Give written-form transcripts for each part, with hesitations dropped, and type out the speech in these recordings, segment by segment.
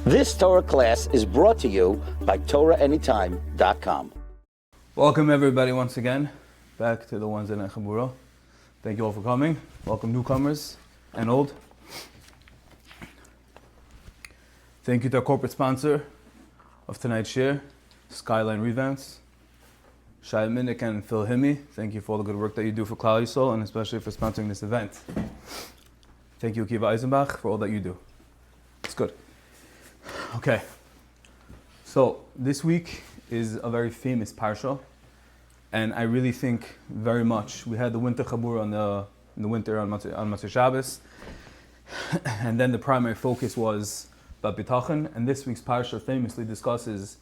This Torah class is brought to you by TorahAnytime.com. Welcome everybody once again back to the ones in Chabura. Thank you all for coming. Welcome newcomers and old. Thank you to our corporate sponsor of tonight's share, Skyline Revamps, Shai Minnick and Phil Himi. Thank you for all the good work that you do for Klal Yisrael and especially for sponsoring this event. Thank you, Akiva Eisenbach, for all that you do. It's good. Okay, so this week is a very famous Parsha, and I really think very much. We had the winter Chabur in the winter on Matzah Shabbos, and then the primary focus was about Bitachon, and this week's Parsha famously discusses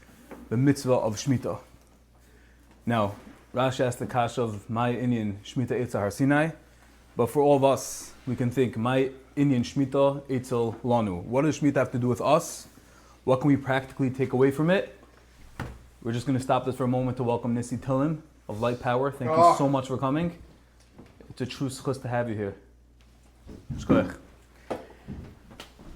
the mitzvah of Shemitah. Now, Rashi asked the Kash of my Inyan Shemitah Eitzel Har Sinai, but for all of us, we can think, my Inyan Shemitah Eitzel Lanu. What does Shemitah have to do with us? What can we practically take away from it? We're just going to stop this for a moment to welcome Nissi Tillim of Light Power. Thank you so much for coming. It's a true schus to have you here.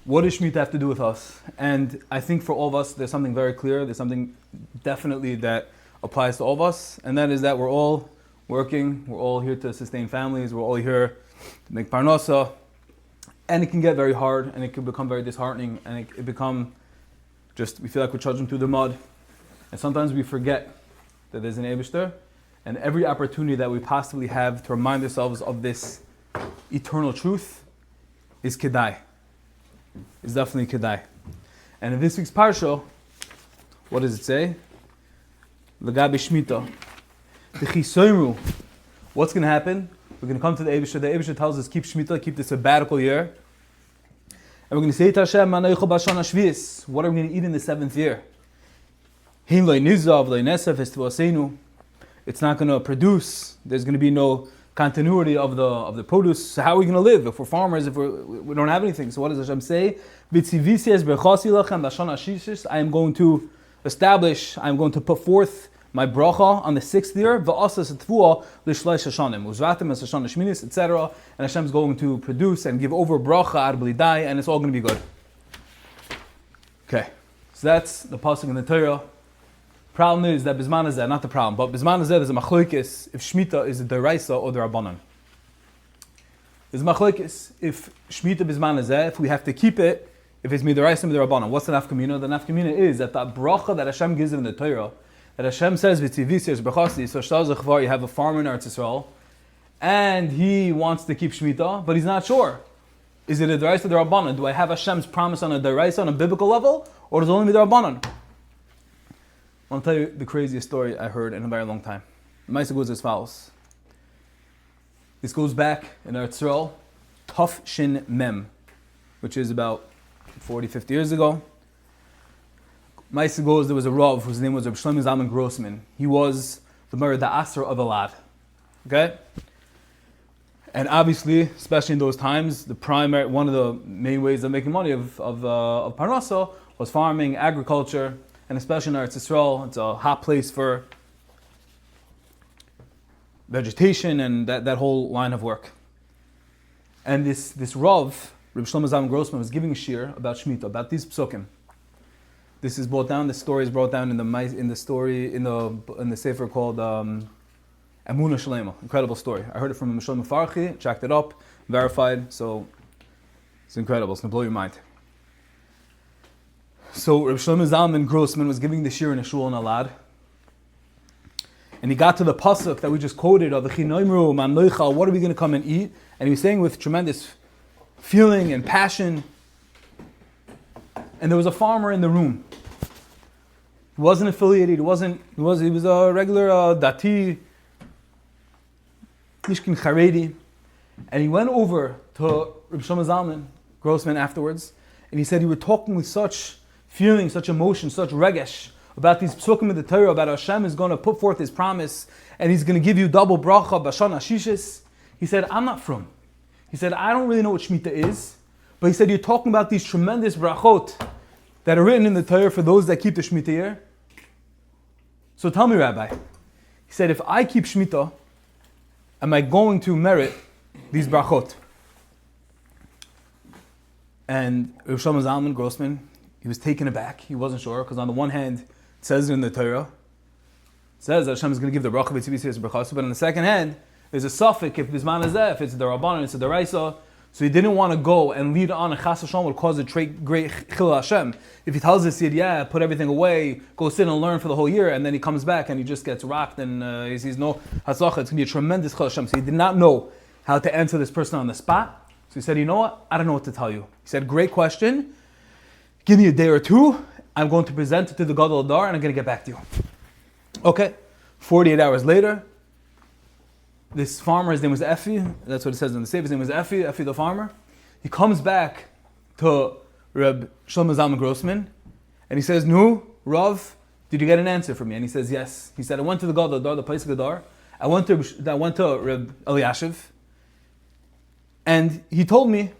What does Shemitah have to do with us? And I think for all of us, there's something very clear. There's something definitely that applies to all of us, and that is that we're all working. We're all here to sustain families. We're all here to make parnasa. And it can get very hard, and it can become very disheartening, and it become we feel like we're trudging through the mud. And sometimes we forget that there's an Eibishter, and every opportunity that we possibly have to remind ourselves of this eternal truth is kedai. Is definitely kedai. And in this week's Parsha, what does it say? L'gabi Shemitah. The Chisoimru. What's going to happen? We're going to come to the Eibishter. The Eibishter tells us, keep Shemitah, keep the sabbatical year. And we're going to say to Hashem, what are we going to eat in the 7th year? It's not going to produce. There's going to be no continuity of the produce. So how are we going to live if we're farmers, if we don't have anything? So what does Hashem say? I am going to establish, I am going to put forth my bracha on the 6th year, etc. And Hashem is going to produce and give over bracha, and it's all going to be good. Okay, so that's the pasuk in the Torah. Problem is that Bisman Hazeh, not the problem, but Bisman Hazeh there's a machlokes if Shemitah is a deraisa or the Rabbanan. There's a machlokes if Shemitah Bisman Hazeh, if we have to keep it, if it's midaraisa or Rabbanan. What's the nafkamina? The nafkamina is that the bracha that Hashem gives in the Torah, that Hashem says, so you have a farmer in Eretz Yisrael, and he wants to keep Shemitah, but he's not sure. Is it a deraisa or the Rabbanan? Do I have Hashem's promise on a deraisa on a biblical level, or does it only be the Rabbanan? I want to tell you the craziest story I heard in a very long time. The Maisa goes as follows. This goes back in Eretz Yisrael, Tuf Shin Mem, which is about 40, 50 years ago. Maisa goes, there was a Rav whose name was Reb Shlomo Zalman Grossman. He was the Merid Asr of Elad. Okay? And obviously, especially in those times, one of the main ways of making money of Parnasa was farming, agriculture, and especially in Eretz Yisrael, it's a hot place for vegetation and that whole line of work. And this Rav, Reb Shlomo Zalman Grossman, was giving a shir about Shemitah, about these psukim. This is brought down. The story is brought down in the sefer called Emunah Shalema. Incredible story. I heard it from Mishal Mefarchi, checked it up, verified. So it's incredible. It's gonna blow your mind. So Reb Shlomo Zalman Grossman was giving the shir in a shul in Alad, and he got to the pasuk that we just quoted of the Chinoimru Man Noichal. What are we going to come and eat? And he was saying with tremendous feeling and passion. And there was a farmer in the room. He wasn't affiliated. He was a regular dati, Mishkin Charedi. And he went over to Reb Shlomo Zalman Grossman afterwards, and he said, you were talking with such feeling, such emotion, such regesh about these psukim of the Torah, about Hashem is going to put forth His promise, and He's going to give you double bracha, bashana shishis. He said, I'm not from. He said, I don't really know what Shemitah is, but he said, you're talking about these tremendous brachot that are written in the Torah for those that keep the Shemitah year. So tell me, Rabbi, he said, if I keep Shemitah, am I going to merit these brachot? And Rav Shlomo Zalman Grossman, he was taken aback. He wasn't sure, because on the one hand, it says in the Torah, it says that Hashem is going to give the bracha b'tzibis b'chasu, but on the second hand, there's a suffix, if bisman hazeh, if it's the Rabbanan, it's the Deraisa. So he didn't want to go and lead on, and Chas Hashem would cause a great chil Hashem. If he tells us, yeah, put everything away, go sit and learn for the whole year, and then he comes back and he just gets rocked and he sees no hatzlacha, it's going to be a tremendous chil Hashem. So he did not know how to answer this person on the spot. So he said, you know what? I don't know what to tell you. He said, great question. Give me a day or two. I'm going to present it to the Gadol Adar and I'm going to get back to you. Okay. 48 hours later, this farmer, his name was Effie, that's what it says in the Sefer, his name was Effie the farmer. He comes back to Reb Shlomo Zalman Grossman, and he says, no, Rav, did you get an answer from me? And he says, yes. He said, I went to the Gadol Adar, the place of Gadar. I went to Reb Eliashiv, and he told me,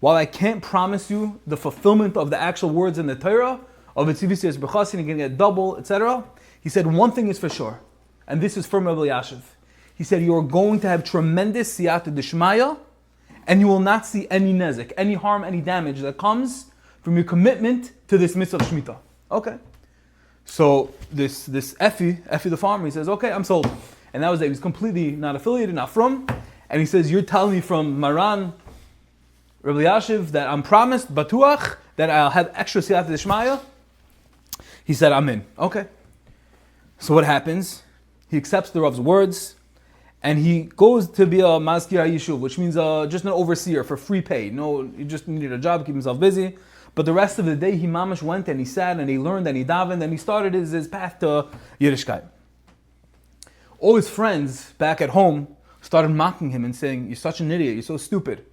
while I can't promise you the fulfillment of the actual words in the Torah, of Etzivis Yis B'chasin, you're going to get double, etc., he said, one thing is for sure, and this is from Reb Eliashiv. He said, you are going to have tremendous siyata d'shmaya, and you will not see any nezik, any harm, any damage that comes from your commitment to this mitzvah of Shemitah. Okay. So this Effie the farmer, he says, okay, I'm sold. And that was it. He was completely not affiliated, not from. And he says, you're telling me from Maran, Reb Eliashiv, that I'm promised, batuach, that I'll have extra siyata d'shmaya? He said, I'm in. Okay. So what happens? He accepts the Rav's words, and he goes to be a Mazkir HaYishuv, which means just an overseer for free pay. No, he just needed a job, keep himself busy. But the rest of the day, he mamash went and he sat and he learned and he davened and he started his path to Yiddishkeit. All his friends back at home started mocking him and saying, you're such an idiot, you're so stupid.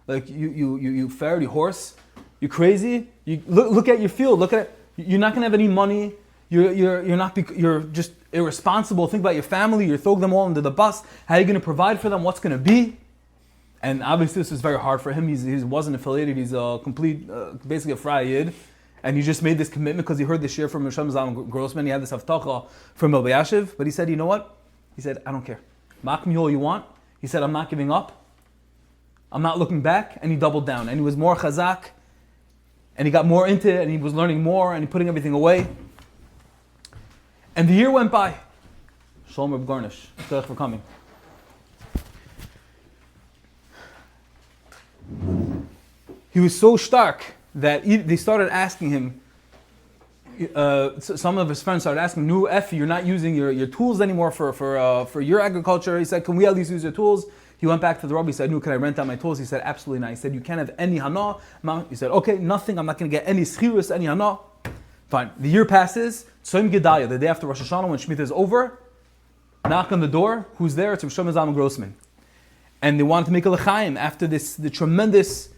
Like, you ferret, you horse, you crazy. You look at your field, look at it. You're not going to have any money. You're just irresponsible. Think about your family. You're throwing them all into the bus. How are you going to provide for them? What's going to be? And obviously this was very hard for him. He wasn't affiliated. He's a complete, basically a Frei Yid. And he just made this commitment because he heard this shir from Hashem Zalman Grossman. He had this haftacha from Reb Eliashiv. But he said, you know what? He said, I don't care. Mock me all you want. He said, I'm not giving up. I'm not looking back. And he doubled down. And he was more chazak. And he got more into it. And he was learning more. And he putting everything away. And the year went by. Shalom Reb Garnish. Thank you for coming. He was so stark that they started asking him, some of his friends started asking, no, Effie, you're not using your tools anymore for your agriculture. He said, can we at least use your tools? He went back to the rabbi. He said, no, can I rent out my tools? He said, absolutely not. He said, you can't have any hana. He said, okay, nothing. I'm not going to get any schirus, any hana. Fine. The year passes. Tzom Gedalia, the day after Rosh Hashanah, when Shemitah is over, knock on the door. Who's there? It's Rosh Zalman Grossman. And they wanted to make a l'chaim after the tremendous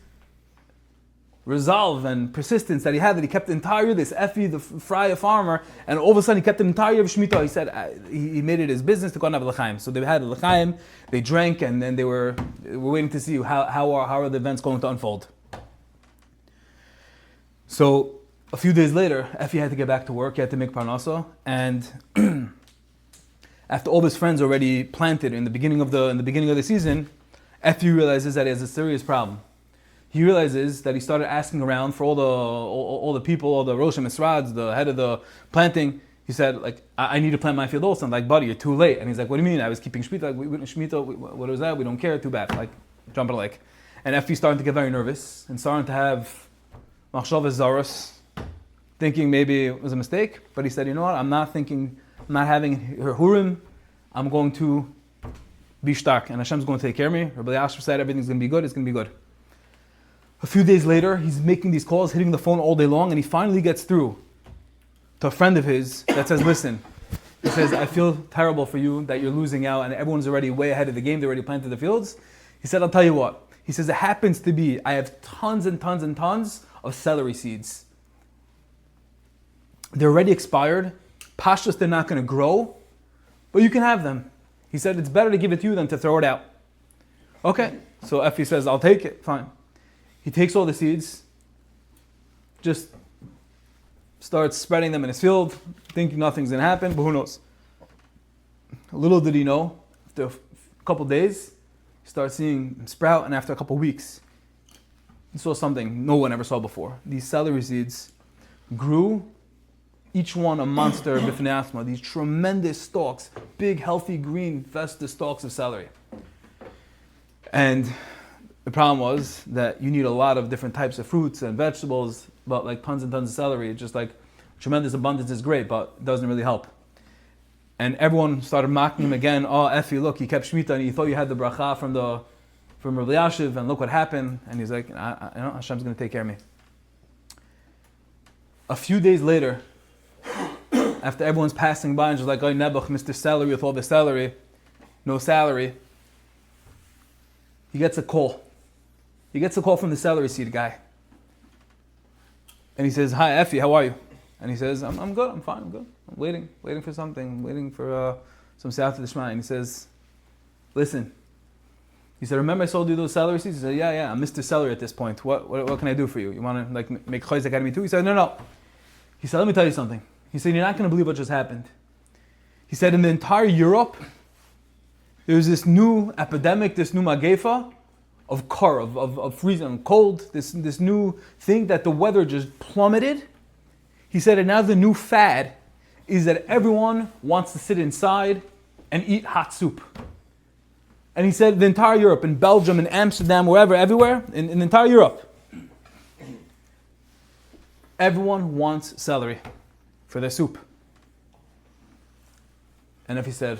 resolve and persistence that he had, that he kept the entire year, this Effie, the Frei farmer, and all of a sudden he kept the entire year of Shemitah. He said he made it his business to go and have a l'chaim. So they had a l'chaim, they drank, and then they were waiting to see how are the events going to unfold. So a few days later, Effie had to get back to work. He had to make parnasa, and after all his friends already planted in the beginning of the season, Effie realizes that he has a serious problem. He realizes that he started asking around for all the people, all the Rosh Misrads, the head of the planting. He said, like, I need to plant my field also. I'm like, buddy, you're too late. And he's like, what do you mean? I was keeping Shemitah. What was that? We don't care. Too bad. Like, jump in a lake. And Effie's starting to get very nervous and starting to have machshavas zaros, thinking maybe it was a mistake. But he said, you know what? I'm not having her hurim. I'm going to be stark. And Hashem's going to take care of me. Rabbi Eliashiv said everything's going to be good. It's going to be good. A few days later, he's making these calls, hitting the phone all day long, and he finally gets through to a friend of his that says, listen, he says, I feel terrible for you that you're losing out and everyone's already way ahead of the game. They already planted the fields. He said, I'll tell you what. He says, it happens to be, I have tons and tons and tons of celery seeds. They're already expired. Parshas, they're not going to grow, but you can have them. He said, it's better to give it to you than to throw it out. Okay. So Effie says, I'll take it. Fine. He takes all the seeds, just starts spreading them in his field, thinking nothing's going to happen, but who knows? Little did he know, after a couple days, he starts seeing them sprout, and after a couple weeks, he saw something no one ever saw before. These celery seeds grew, each one a monster b'fnei asma, these tremendous stalks, big, healthy, green, festive stalks of celery. And the problem was that you need a lot of different types of fruits and vegetables, but like tons and tons of celery, it's just like tremendous abundance is great, but it doesn't really help. And everyone started mocking him again. Oh, Effie, look, you kept Shemitah and you thought you had the bracha from Rabbi Yashiv, and look what happened. And he's like, Hashem's going to take care of me. A few days later, after everyone's passing by and just like, oh, Nebuch, Mr. Celery with all the celery, no salary, he gets a call. He gets a call from the celery seed guy. And he says, hi, Effie, how are you? And he says, I'm good, I'm fine, I'm good. I'm waiting for something. I'm waiting for some Siyata D'Shmai. And he says, listen. He said, remember I sold you those celery seeds? He said, yeah, I'm Mr. Celery at this point. What can I do for you? You want to like make chayzik out of me too? He said, no. He said, let me tell you something. He said, you're not going to believe what just happened. He said, in the entire Europe, there's this new epidemic, this new magefa of kar, of freezing, and cold, this new thing that the weather just plummeted. He said, and now the new fad is that everyone wants to sit inside and eat hot soup. And he said, the entire Europe, in Belgium, in Amsterdam, wherever, everywhere, in the entire Europe, everyone wants celery for their soup. And if he said,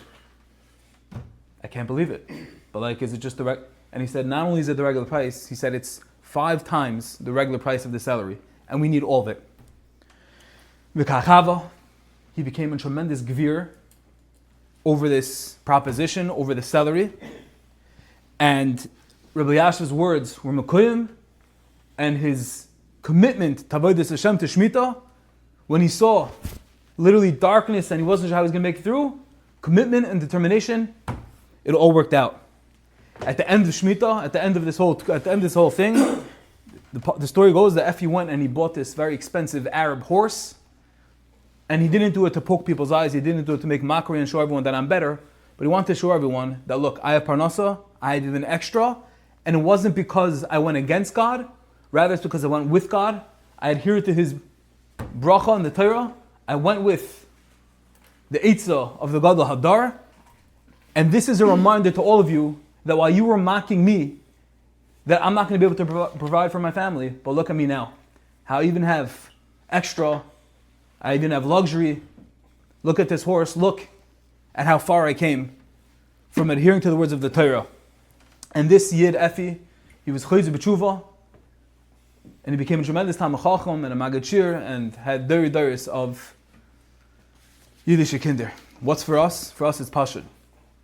I can't believe it. But like, is it just the And he said, not only is it the regular price, he said it's 5 times the regular price of the celery. And we need all of it. V'kachava, he became a tremendous gvir over this proposition, over the celery. And Rabbi Yashiv's words were mekuyim, and his commitment to avodas Hashem, to Shemitah, when he saw literally darkness and he wasn't sure how he was going to make it through, commitment and determination, it all worked out. At the end of Shemitah, at the end of this whole thing, the story goes that Effie went and he bought this very expensive Arab horse. And he didn't do it to poke people's eyes. He didn't do it to make mockery and show everyone that I'm better. But he wanted to show everyone that, look, I have parnasa, I did an extra. And it wasn't because I went against God. Rather, it's because I went with God. I adhered to his bracha and the Torah. I went with the Eitzah of the Gadol Hadar. And this is a reminder to all of you that while you were mocking me, that I'm not going to be able to provide for my family. But look at me now. How I even have extra. I even have luxury. Look at this horse. Look at how far I came from adhering to the words of the Torah. And this Yid, Effie, he was chayzer b'tshuva, and he became a tremendous Talmid Chacham and a Magad and had daris of Yiddish kinder. What's for us? For us, it's Pashut.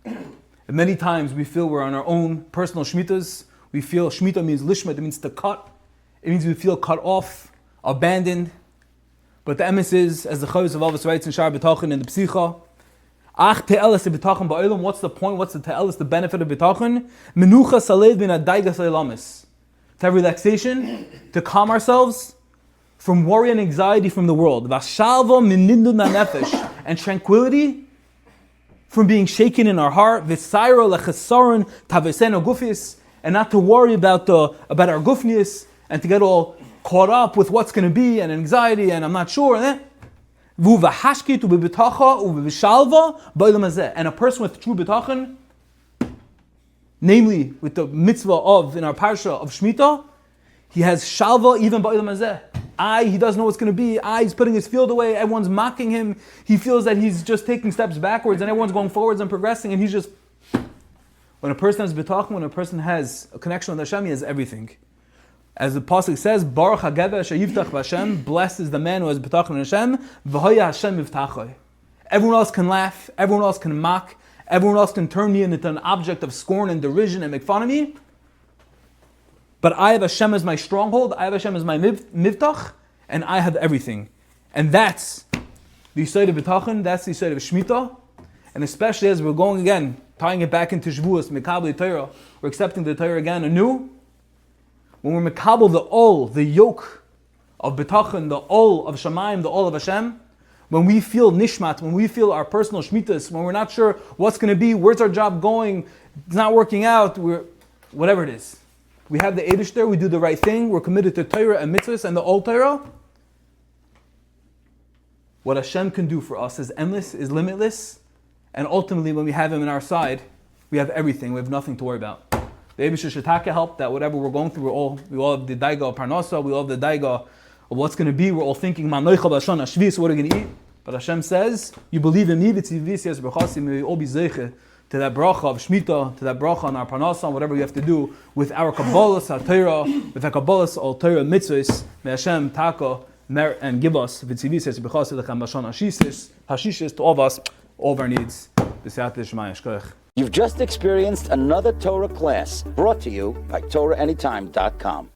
And many times we feel we're on our own personal shmitas. We feel shmita means lishma, it means to cut. It means we feel cut off, abandoned. But the emes is, as the Chovos of Avos writes in Shar B'tachon in the Psicha, Ach te'eles b'tachon ba'olam, what's the point? What's the te'eles, the benefit of b'tachon? Menucha saled bin adaigas le'lamis. To have relaxation, to calm ourselves from worry and anxiety from the world. Vashalva min nindun nefesh, and tranquility from being shaken in our heart. V'saira lechesaron taveseno gufis, and not to worry about our gufnius and to get all caught up with what's going to be and anxiety and I'm not sure. And a person with true bitachon, namely with the mitzvah of, in our parsha of Shemitah, he has shalva even ba'olam hazeh. He doesn't know what's going to be. He's putting his field away. Everyone's mocking him. He feels that he's just taking steps backwards and everyone's going forwards and progressing and he's just... When a person has bitachon, when a person has a connection with Hashem, he has everything. As the pasuk says, Baruch HaGever Asher Yivtach B'Hashem, blessed is the man who has bitachon in Hashem, V'hoya Hashem Yivtachoi. Everyone else can laugh, everyone else can mock, everyone else can turn me into an object of scorn and derision and make fun of me. But I have Hashem as my stronghold, I have Hashem as my mivtach, and I have everything. And that's the Yisod of bitachon, that's the Yisod of Shemitah, and especially as we're going again, tying it back into Shavuos, Mekabel Torah, we're accepting the Torah again anew. When we're mekabel the yoke of bitachon, the ol of Shamayim, the ol of Hashem, when we feel nishmat, when we feel our personal shmitas, when we're not sure what's going to be, where's our job going, it's not working out, whatever it is. we have the Eibishter, we do the right thing, we're committed to Torah and mitzvahs and the old Torah, what Hashem can do for us is endless, is limitless, and ultimately when we have Him on our side, we have everything, we have nothing to worry about. The Eibishter Shetaka help that whatever we're going through, we all have the daiga of Parnasa, we all have the daiga of what's going to be, we're all thinking, what are we going to eat? But Hashem says, you believe in me, may we all be zeiche to that bracha of Shemitah, to that bracha on our Parnasa, whatever we have to do with our Kabbalahs, our Torah, with our Kabbalahs, all Torah mitzvahs, may Hashem taka merit and give us hashish to all of us, all of our needs. You've just experienced another Torah class brought to you by TorahAnytime.com.